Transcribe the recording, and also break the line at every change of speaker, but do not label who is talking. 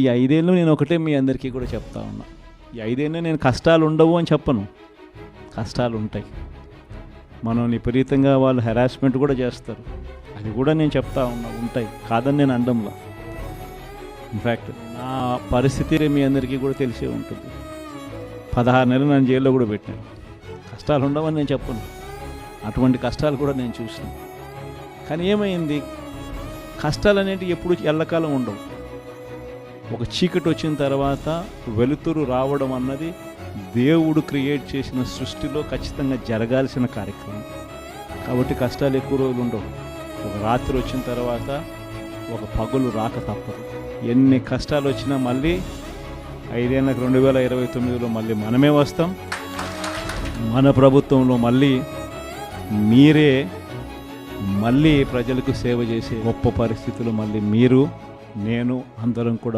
ఈ 5 ఏళ్ళు నేను ఒకటే మీ అందరికీ కూడా చెప్తా ఉన్నా. ఈ 5 ఏళ్ళు నేను కష్టాలు ఉండవు అని చెప్పను, కష్టాలు ఉంటాయి. మనం విపరీతంగా వాళ్ళు హెరాస్మెంట్ కూడా చేస్తారు, అది కూడా నేను చెప్తా ఉన్నా, ఉంటాయి, కాదని నేను అనడంలా. ఇన్ఫ్యాక్ట్ నా పరిస్థితి మీ అందరికీ కూడా తెలిసే ఉంటుంది. 16 నెలలు నన్ను జైల్లో కూడా పెట్టాను. కష్టాలు ఉండవని నేను చెప్పను, అటువంటి కష్టాలు కూడా నేను చూసాను. కానీ ఏమైంది, కష్టాలు అనేటివి ఎప్పుడు ఎల్లకాలం ఉండవు. ఒక చీకటి వచ్చిన తర్వాత వెలుతురు రావడం అన్నది దేవుడు క్రియేట్ చేసిన సృష్టిలో ఖచ్చితంగా జరగాల్సిన కార్యక్రమం. కాబట్టి కష్టాలు ఎక్కువ రోజులు ఉండవు. ఒక రాత్రి వచ్చిన తర్వాత ఒక పగులు రాక తప్పదు. ఎన్ని కష్టాలు వచ్చినా మళ్ళీ 5 ఏళ్ళకి 2029లో మళ్ళీ మనమే వస్తాం. మన ప్రభుత్వంలో మళ్ళీ మీరే మళ్ళీ ప్రజలకు సేవ చేసే గొప్ప పరిస్థితులు మళ్ళీ మీరు, నేను అందరం కూడా